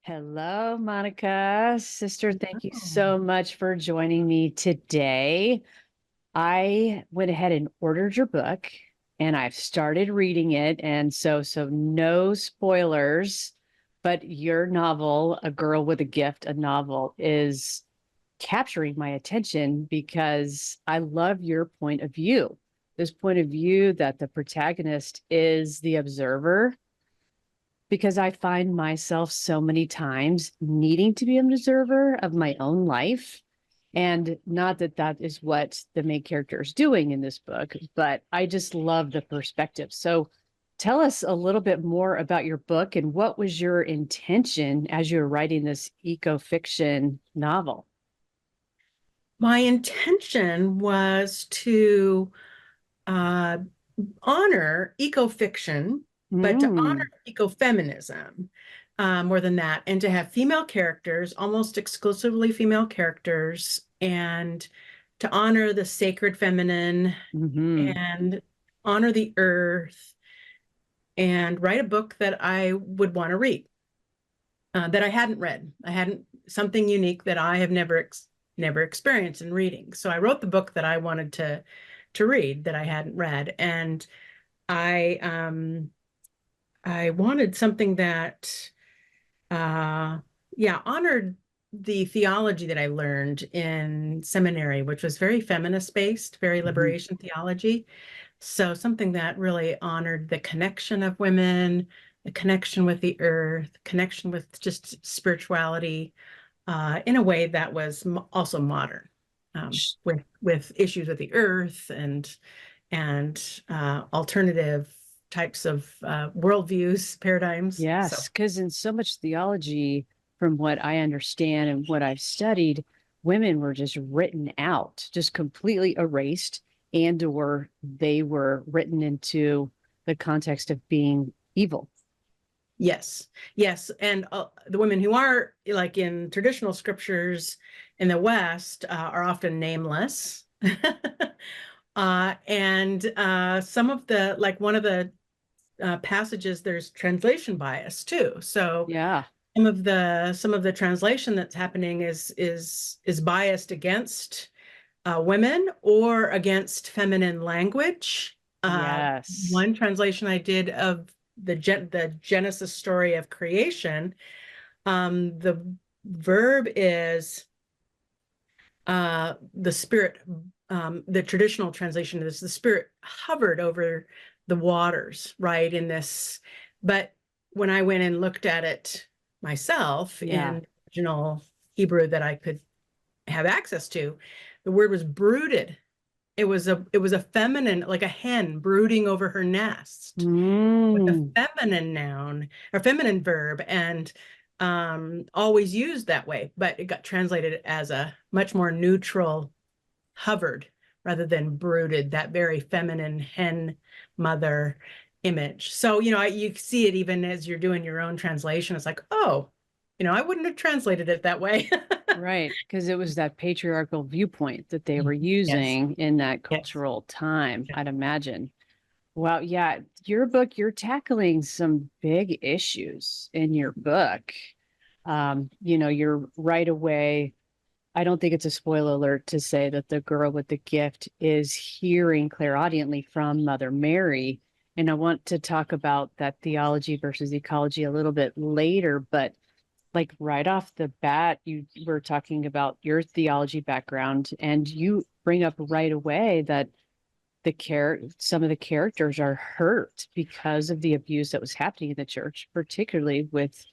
Hello, Monica. Sister, thank you Oh, so much for joining me today. I went ahead and ordered your book and I've started reading it. And so no spoilers, but your novel, A Girl with a Gift, a novel, is capturing my attention because I love your point of view. This point of view that the protagonist is the observer, because I find myself so many times needing to be an observer of my own life. And not that that is what the main character is doing in this book, but I just love the perspective. So tell us a little bit more about your book and what was your intention as you were writing this eco fiction novel? my intention was to uh, honor ecofiction, but to honor Mm, ecofeminism more than that, and to have female characters, almost exclusively female characters, and to honor the sacred feminine hmm. and honor the earth, and write a book that I would want to read, that I hadn't read. I hadn't something unique that I have never experienced in reading. So I wrote the book that I wanted to read that I hadn't read, and I I wanted something that uh, yeah, honored the theology that I learned in seminary, which was very feminist based, very Hmm. liberation theology. So something that really honored the connection of women, the connection with the earth, connection with just spirituality, in a way that was also modern, with issues with the earth and alternative types of worldviews, paradigms. So Yes, because in so much theology, from what I understand and what I've studied, women were just written out, just completely erased, and or they were written into the context of being evil. yes, yes, and the women who are like in traditional scriptures in the West are often nameless. And some of the, like one of the passages, there's translation bias too. So Yeah. some of the translation that's happening is biased against women or against feminine language. Yes. One translation I did of the Genesis story of creation, the verb is the spirit. The traditional translation is the spirit hovered over the waters, right? In this, but when I went and looked at it myself Yeah. in original Hebrew that I could have access to, the word was brooded. It was a feminine, like a hen brooding over her nest, with a Mm. feminine noun or feminine verb, and always used that way, but it got translated as a much more neutral hovered rather than brooded, that very feminine hen mother image. So, you see it even as you're doing your own translation. It's like, oh, I wouldn't have translated it that way. Right, because it was that patriarchal viewpoint that they were Yes, using in that yes. cultural time, I'd imagine. Well, yeah, your book, you're tackling some big issues in your book. You're right away. I don't think it's a spoiler alert to say that the girl with the gift is hearing clairaudiently from Mother Mary. And I want to talk about that theology versus ecology a little bit later, but like right off the bat, you were talking about your theology background, and you bring up right away that some of the characters are hurt because of the abuse that was happening in the church, particularly with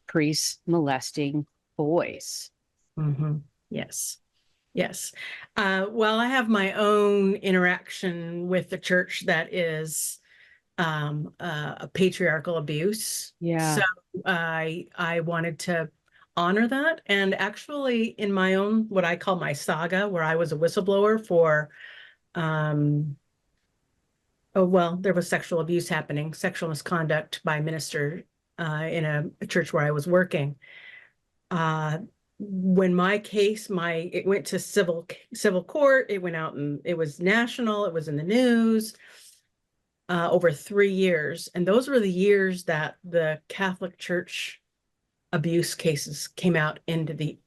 priests molesting boys. Hmm. Yes. Yes. Well, I have my own interaction with the church that is a patriarchal abuse. So Yeah. I wanted to honor that. And actually, in my own, what I call my saga, where I was a whistleblower for, um, oh, well, there was sexual abuse happening, sexual misconduct by a minister in a church where I was working. Uh, when my case, it went to civil court. It went out and it was national. It was in the news over 3 years, and those were the years that the Catholic Church abuse cases came out into the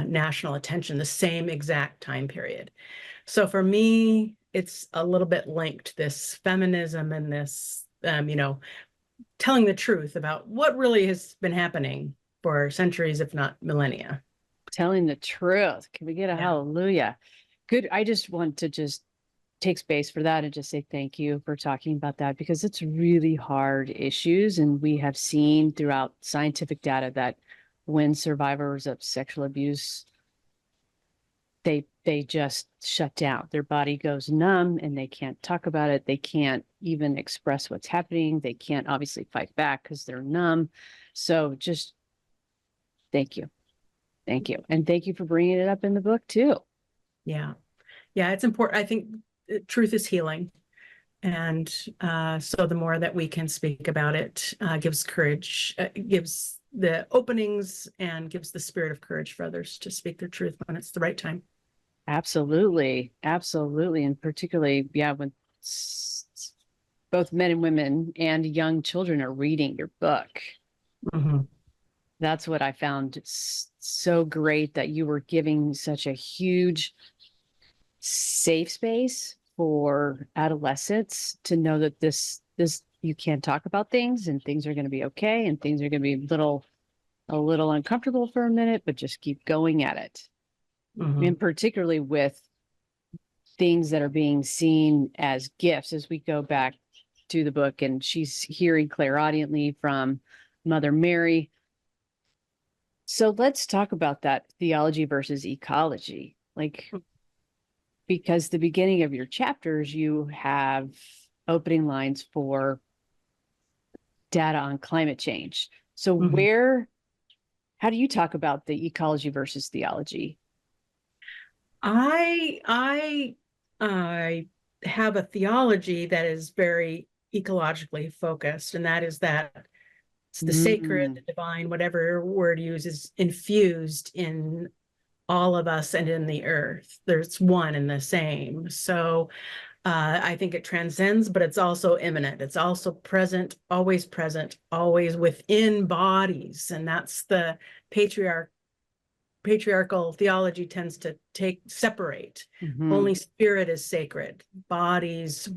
national attention, the same exact time period. So for me, it's a little bit linked, this feminism and this, telling the truth about what really has been happening for centuries, if not millennia. Telling the truth. Can we get a Yeah. hallelujah? Good. I just want to just take space for that and just say thank you for talking about that, because it's really hard issues. And we have seen throughout scientific data that when survivors of sexual abuse, they just shut down. Their body goes numb and they can't talk about it. They can't even express what's happening. They can't obviously fight back because they're numb. So just thank you. Thank you. And thank you for bringing it up in the book too. Yeah. Yeah, it's important. I think truth is healing. And so the more that we can speak about it gives courage, gives the openings, and gives the spirit of courage for others to speak their truth when it's the right time. Absolutely. Absolutely. And particularly, yeah, when both men and women and young children are reading your book. Mm-hmm. That's what I found so great, that you were giving such a huge safe space for adolescents to know that this you can talk about things and things are going to be okay, and things are going to be a little uncomfortable for a minute, but just keep going at it. Mm-hmm. And particularly with things that are being seen as gifts, as we go back to the book and she's hearing clairaudiently from Mother Mary. So let's talk about that theology versus ecology. Like, because the beginning of your chapters, you have opening lines for data on climate change. So Mm-hmm. how do you talk about the ecology versus theology? I have a theology that is very ecologically focused, and that is that it's the sacred, the divine, whatever word uses, infused in all of us and in the earth. There's one and the same. So I think it transcends, but it's also immanent. It's also present, always within bodies. And that's the patriarchal theology tends to separate. Only spirit is sacred. Bodies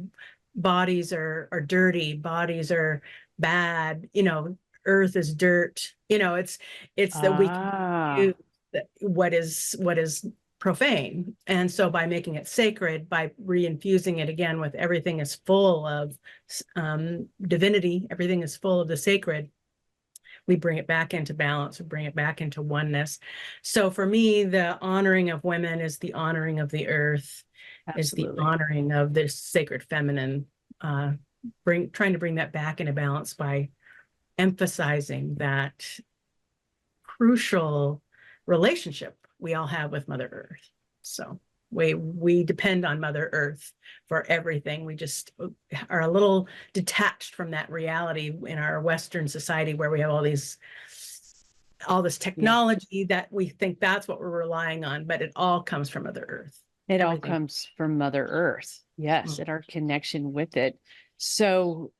are dirty. Bodies are bad. Earth is dirt. It's that we can use what is profane. And so by making it sacred, by reinfusing it again with everything is full of divinity, everything is full of the sacred, we bring it back into balance, we bring it back into oneness. So for me, the honoring of women is the honoring of the earth, is the honoring of this sacred feminine, trying to bring that back into balance by emphasizing that crucial relationship we all have with Mother Earth. So we depend on Mother Earth for everything. We just are a little detached from that reality in our Western society, where we have all this technology that we think that's what we're relying on, but it all comes from Mother Earth. It all comes from Mother Earth. Yes, and our connection with it. So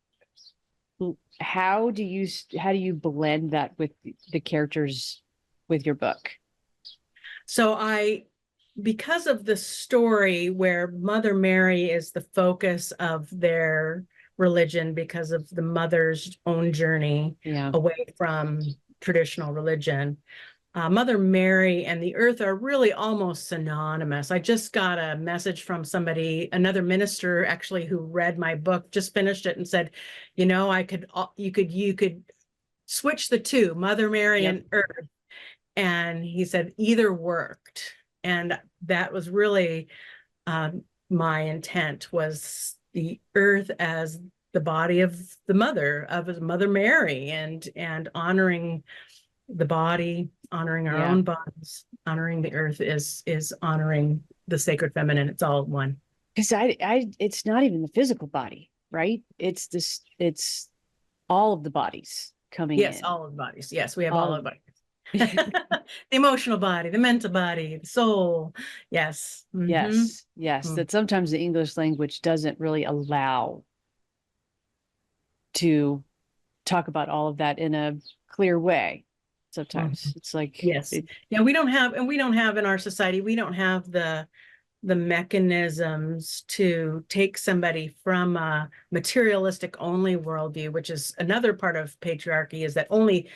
how do you blend that with the characters with your book? So because of the story where Mother Mary is the focus of their religion, because of the mother's own journey away from traditional religion, Mother Mary and the earth are really almost synonymous. I just got a message from somebody, another minister actually, who read my book, just finished it, and said, you could switch the two, Mother Mary and earth. And he said either worked. And that was really my intent, was the earth as the body of the mother, of Mother Mary, and honoring the body, honoring our own bodies, honoring the earth is honoring the sacred feminine. It's all one. Because it's not even the physical body, right? It's all of the bodies coming in. Yes, all of the bodies. Yes, we have all of the bodies. The emotional body, the mental body, the soul. Yes. Yes. That sometimes the English language doesn't really allow to talk about all of that in a clear way. sometimes. It's like, Yes. Yeah, we don't have in our society, we don't have the mechanisms to take somebody from a materialistic only worldview, which is another part of patriarchy, is that only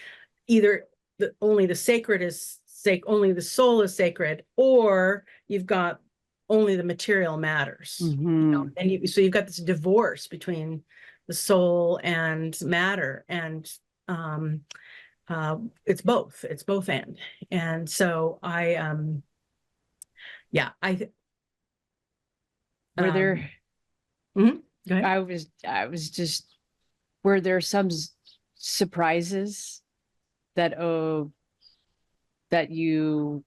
the sacred is only the soul is sacred, or you've got only the material matters. mhm. And so you've got this divorce between the soul and matter, and it's both. It's both and so yeah, Were there, mhm, go ahead. I was just, were there some surprises that, oh, that you,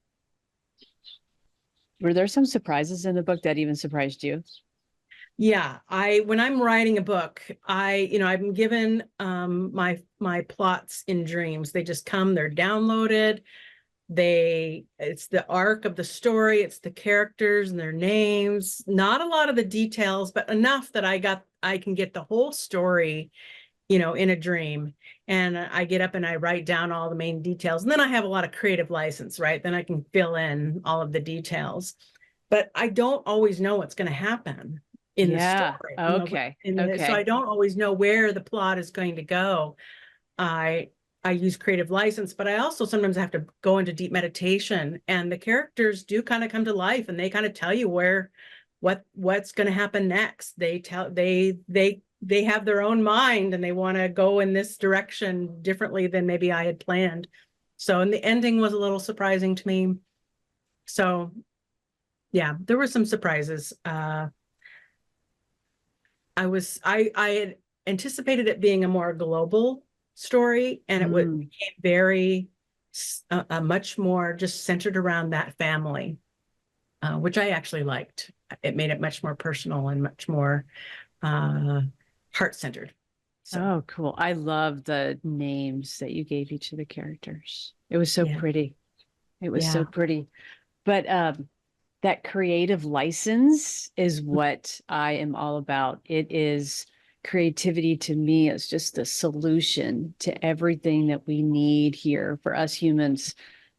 were there some surprises in the book that even surprised you? Yeah, when I'm writing a book, I'm given my plots in dreams. They just come, they're downloaded. It's the arc of the story, it's the characters and their names, not a lot of the details, but enough that I can get the whole story, in a dream. And I get up and I write down all the main details. And then I have a lot of creative license, right? Then I can fill in all of the details. But I don't always know what's going to happen in the Yeah. story. Okay. So I Okay. don't always know where the plot is going to go. I use creative license, but I also sometimes have to go into deep meditation, and the characters do kind of come to life, and they kind of tell you what's going to happen next. They have their own mind, and they want to go in this direction differently than maybe I had planned. So, and the ending was a little surprising to me. So, yeah, there were some surprises. I had anticipated it being a more global story, and it became very much more just centered around that family, which I actually liked. It made it much more personal and much more heart-centered. So, Oh, cool. I love the names that you gave each of the characters. It was so yeah, pretty. It was so yeah. pretty. But that creative license is what I am all about. It is creativity to me is just the solution to everything that we need here for us humans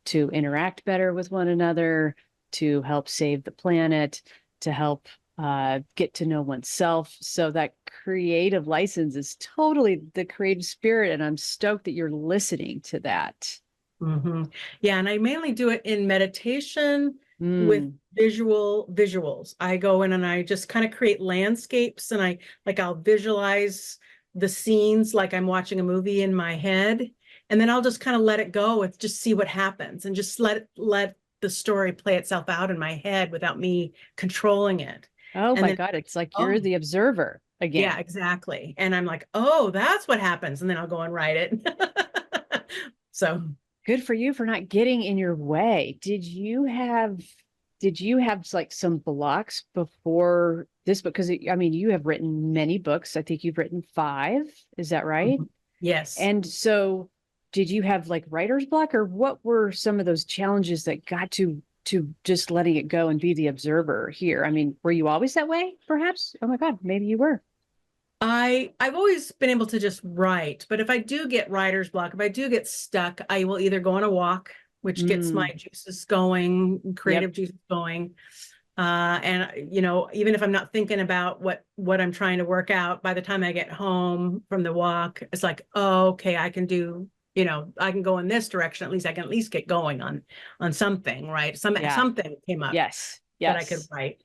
to interact better with one another, to help save the planet, to help get to know oneself. So that creative license is totally the creative spirit. And I'm stoked that you're listening to that. Mm-hmm. Yeah, and I mainly do it in meditation with Mm. visuals. I go in and I just kind of create landscapes, and I'll visualize the scenes like I'm watching a movie in my head, and then I'll just kind of let it go and just see what happens, and just let the story play itself out in my head without me controlling it. Oh And my then, God, it's like you're oh, the observer yeah, again. exactly. And I'm like, oh, that's what happens, and then I'll go and write it. So. Good for you for not getting in your way. Did you have like some blocks before this book? Because I mean, you have written many books. I think you've written 5. Is that right? Mhm. Yes. And so did you have like writer's block, or what were some of those challenges that got to just letting it go and be the observer here? I mean, were you always that way, perhaps? Oh my God, maybe you were. I've always been able to just write, but if I do get writer's block, if I do get stuck, I will either go on a walk, which gets my juices going, Yep. creative juices going. And even if I'm not thinking about what I'm trying to work out, by the time I get home from the walk, it's like, oh, okay, I can go in this direction. At least I can at least get going on something, right? Yeah. Something came up Yes. that I could Yes. write.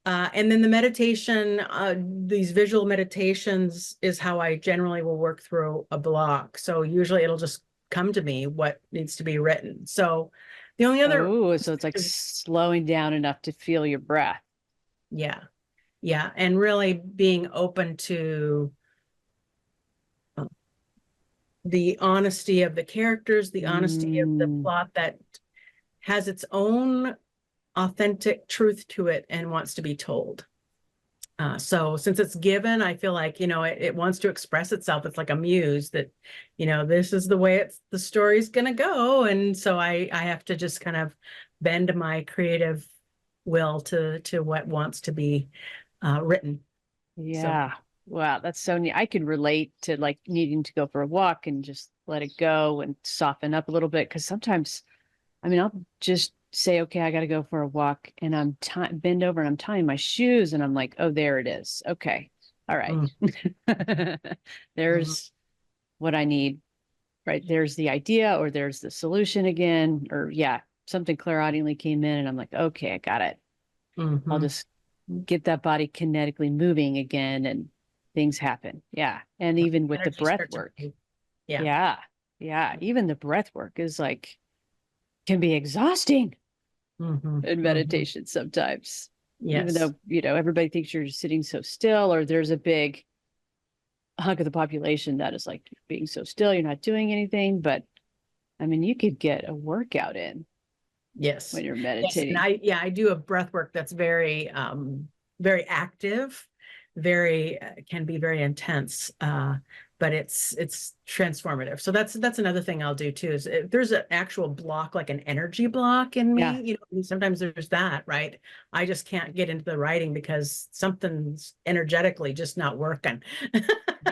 And then the meditation, these visual meditations is how I generally will work through a block. So usually it'll just come to me what needs to be written. So the only other, Oh, so it's like slowing down enough to feel your breath. yeah, yeah, and really being open to the honesty of the characters, the honesty of the Mm. plot that has its own authentic truth to it and wants to be told. So since it's given, I feel like, it wants to express itself. It's like a muse that, this is the way the story's going to go. And so I have to just kind of bend my creative will to what wants to be written. So, Yeah. Wow, that's so neat. I can relate to like needing to go for a walk and just let it go and soften up a little bit. Cause sometimes, I mean, I'll just say, okay, I got to go for a walk and I'm bend over and I'm tying my shoes and I'm like, oh, there it is. Okay. All right. Mm, mhm. There's what I need, right? There's the idea or there's the solution again, or yeah, something clairaudiently came in and I'm like, okay, I got it. I'll Mhm. just get that body kinetically moving again and things happen. Yeah. And even with the Energy breath start to work. move. Yeah. Yeah. Yeah. Even the breath work is like, can be exhausting Mhm. in Mhm. meditation sometimes, even Yes. though, everybody thinks you're sitting so still, or there's a big hunk of the population that is like being so still, you're not doing anything. But I mean, you could get a workout in Yes. when you're Yes. And meditating. I do a breath work that's very, very active, very, can be very intense. But it's transformative. So that's another thing I'll do too, is if there's an actual block, like an energy block in Yeah. me, sometimes there's that, right? I just can't get into the writing because something's energetically just not working.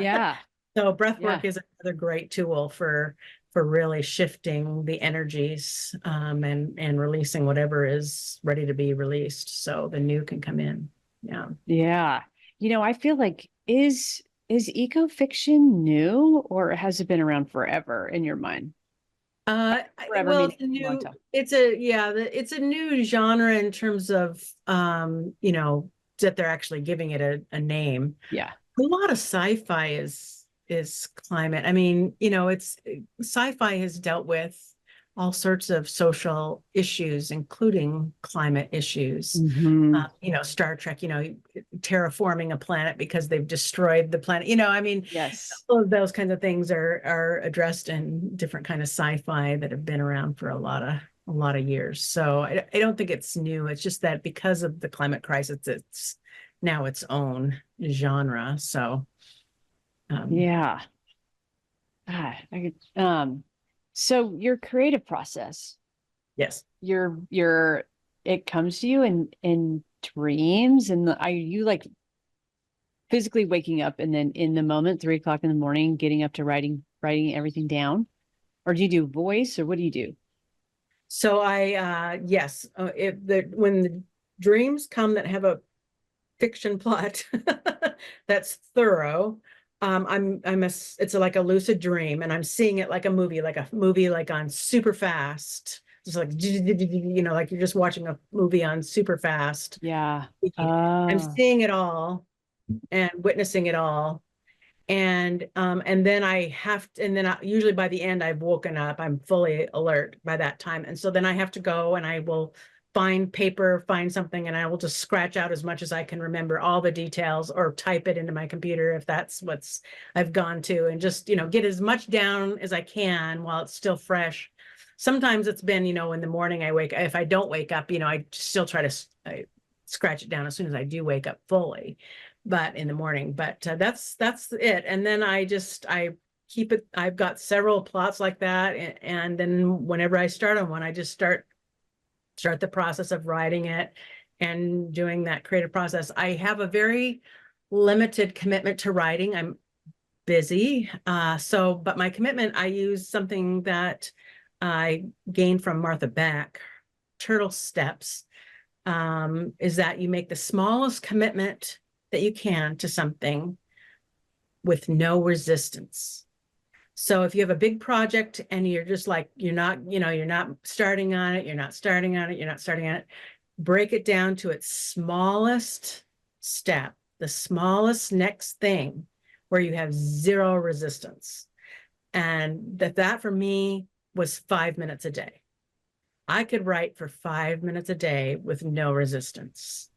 Yeah. So breath Yeah. work is another great tool for really shifting the energies, and releasing whatever is ready to be released, so the new can come in. Yeah. Yeah. I feel like is eco-fiction new or has it been around forever in your mind? Forever Well, meaning it's a a long new, time. it's a, yeah, it's a new genre in terms of, that they're actually giving it a name. Yeah. A lot of sci-fi is climate. I mean, it's sci-fi has dealt with all sorts of social issues, including climate issues. Hmm. Star Trek, terraforming a planet because they've destroyed the planet. I mean, Yes. all of those kinds of things are addressed in different kind of sci-fi that have been around for a lot of years. So I don't think it's new. It's just that because of the climate crisis, it's now its own genre. So um, Yeah. Ah, so your creative process, yes. your it comes to you in dreams, and are you like physically waking up and then in the moment, 3 o'clock in the morning, getting up to writing everything down? Or do you do voice or what do you do? So yes, if when the dreams come that have a fiction plot that's thorough, it's like a lucid dream, and I'm seeing it like a movie, like on super fast, just like like you're just watching a movie on super fast. Yeah. I'm seeing it all and witnessing it all, and then I have to, and then usually by the end I've woken up, I'm fully alert by that time, and so then I have to go and I will find paper, find something, and I will just scratch out as much as I can remember all the details, or type it into my computer if that's what's I've gone to, and just get as much down as I can while it's still fresh. Sometimes it's been, in the morning if I don't wake up, I still try to scratch it down as soon as I do wake up fully, but in the morning. But that's it. And then I keep it. I've got several plots like that, and then whenever I start on one, I just start the process of writing it and doing that creative process. I have a very limited commitment to writing. I'm busy, but my commitment, I use something that I gained from Martha Beck, Turtle Steps, is that you make the smallest commitment that you can to something with no resistance. So if you have a big project and you're just like, you're not starting on it, you're not starting on it, you're not starting on it, break it down to its smallest step, the smallest next thing where you have zero resistance. And that for me was 5 minutes a day. I could write for 5 minutes a day with no resistance.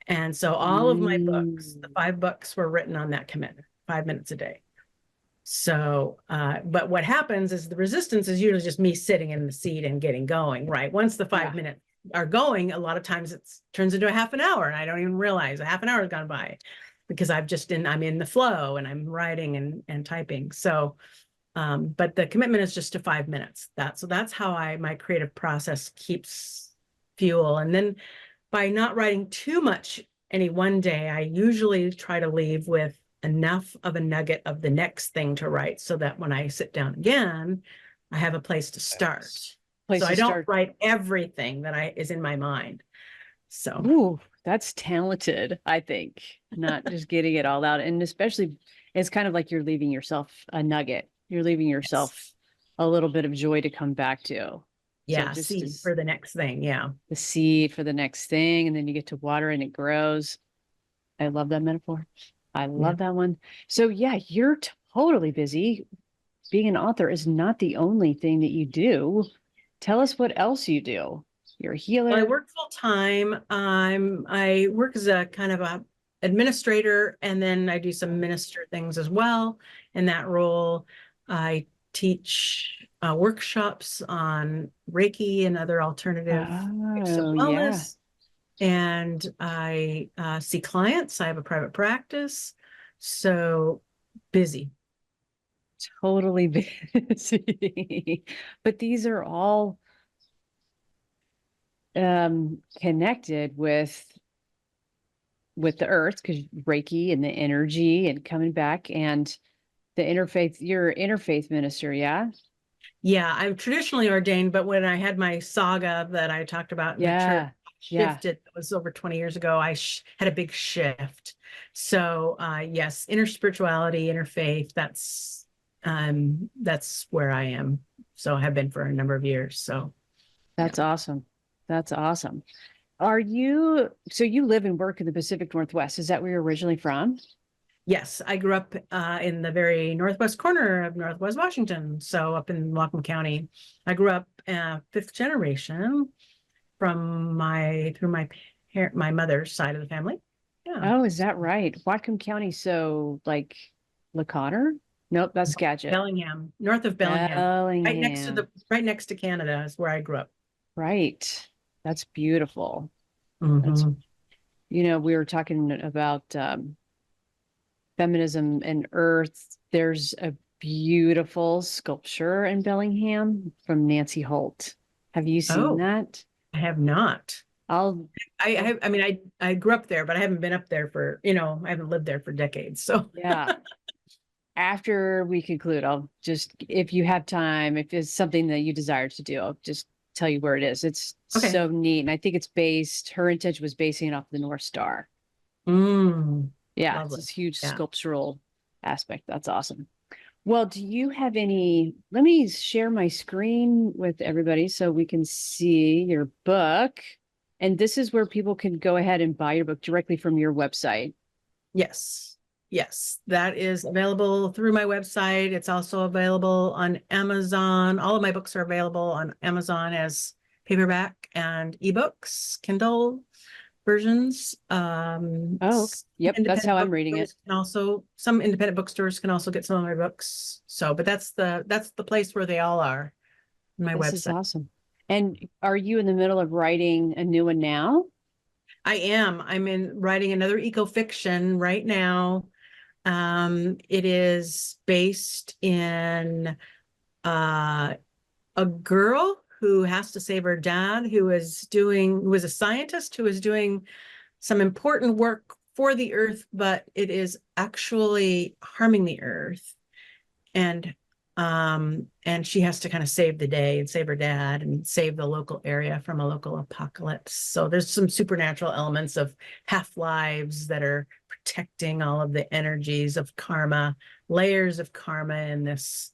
And so all of my books, the Mm. 5 books, were written on that commitment, 5 minutes a day. So, but what happens is the resistance is usually just me sitting in the seat and getting going, right? Once the five Yeah. minutes are going, a lot of times it turns into a half an hour and I don't even realize a half an hour has gone by because I'm in the flow and I'm writing and typing. So, but the commitment is just to 5 minutes. That's how my creative process keeps fuel. And then by not writing too much any one day, I usually try to leave with enough of a nugget of the next thing to write so that when I sit down again, I have a place to start. Place So to I don't start. write everything that is in my mind. So Ooh, that's talented, I think. Not just getting it all out. And especially, it's kind of like you're leaving yourself a nugget. You're leaving yes. yourself a little bit of joy to come back to. So Yeah, just seed as for the next thing. Yeah. the seed for the next thing, and then you get to water and it grows. I love that metaphor. I Yeah. love that one. So yeah, you're totally busy. Being an author is not the only thing that you do. Tell us what else you do. You're a Well, I healer. work full time. I work as a kind of a administrator, and then I do some minister things as well. In that role, I teach workshops on Reiki and other alternative types of Oh, yeah. wellness. And I see clients. I have a private practice. So busy. Totally busy. But these are all connected with the earth, because Reiki and the energy and coming back and the interfaith, you're interfaith minister, yeah? Yeah, I'm traditionally ordained, but when I had my saga that I talked about in the church, Yeah. Yeah. shifted. It was over 20 years ago. I had a big shift. So yes, inner spirituality, interfaith, that's where I am. So I have been for a number of years. So yeah. That's awesome. That's awesome. So you live and work in the Pacific Northwest. Is that where you're originally from? Yes, I grew up in the very northwest corner of Northwest Washington, so up in Whatcom County. I grew up fifth generation through my mother's side of the family. Yeah. Oh, is that right? Whatcom County. So like LaConner? Nope, that's Skagit. Bellingham, north of Bellingham, Bellingham. right next to Canada is where I grew up. Right. That's beautiful. That's, Mhm. we were talking about feminism and earth. There's a beautiful sculpture in Bellingham from Nancy Holt. Have you seen Oh, that? I have not. I'll I mean, I grew up there, but I haven't been up there I haven't lived there for decades. So Yeah. After we conclude, I'll just, if you have time, if it's something that you desire to do, I'll just tell you where it is. It's okay. so neat. And I think her intention was basing it off the North Star. Mm, Yeah, it's lovely. this huge Yeah. sculptural aspect. That's awesome. Well, do you have let me share my screen with everybody so we can see your book. And this is where people can go ahead and buy your book directly from your website. Yes. Yes, that is available through my website. It's also available on Amazon. All of my books are available on Amazon as paperback and ebooks, Kindle versions. Oh, yep, that's how I'm reading it. Some independent bookstores can also get some of my books. So, but that's the place where they all are, my This is website. awesome. And are you in the middle of writing a new one now? I am. I'm writing another eco fiction right now. It is based in a girl who has to save her dad, who was a scientist who is doing some important work for the earth, but it is actually harming the earth. And she has to kind of save the day and save her dad and save the local area from a local apocalypse. So there's some supernatural elements of half-lives that are protecting all of the energies of karma, layers of karma in this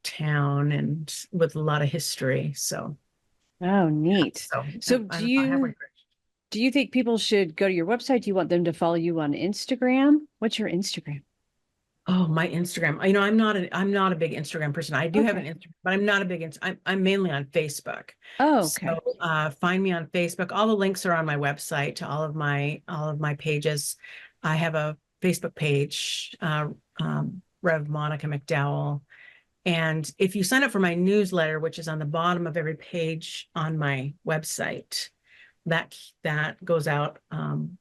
town, and with a lot of history. So Oh, neat. So I'm halfway through. do you think people should go to your website? Do you want them to follow you on Instagram? What's your Instagram? Oh, my Instagram. I'm not a big Instagram person. I do have an Instagram, but I'm not a big I'm mainly on Facebook. Oh, So okay. find me on Facebook. All the links are on my website to all of my pages. I have a Facebook page, Rev Monica McDowell. And if you sign up for my newsletter, which is on the bottom of every page on my website, that goes out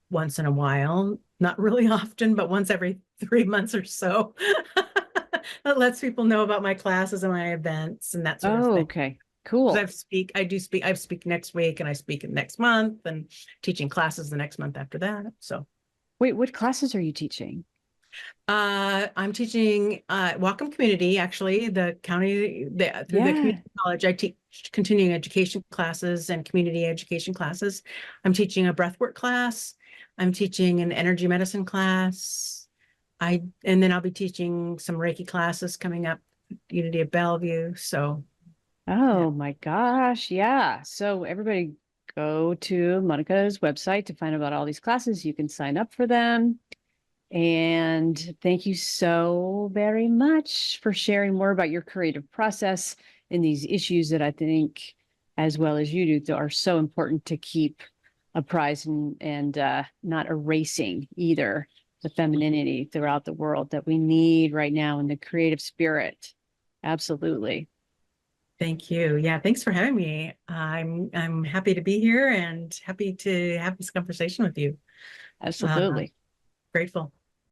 once in a while, not really often, but once every 3 months or so. That lets people know about my classes and my events and that sort of Oh, thing. okay. Cool. I speak next week and I speak next month, and teaching classes the next month after that. So Wait, what classes are you teaching? I'm teaching Whatcom Community, actually, the county, through the Yeah. community college. I teach continuing education classes and community education classes. I'm teaching a breathwork class. I'm teaching an energy medicine class. And then I'll be teaching some Reiki classes coming up, Unity of Bellevue. So yeah, Oh my gosh. Yeah. So everybody go to Monica's website to find out about all these classes. You can sign up for them. And thank you so very much for sharing more about your creative process and these issues that I think, as well as you do, are so important to keep apprised and not erasing either the femininity throughout the world that we need right now in the creative spirit. Absolutely. thank you. Yeah, thanks for having me. I'm happy to be here and happy to have this conversation with you. Uh, Absolutely. Grateful.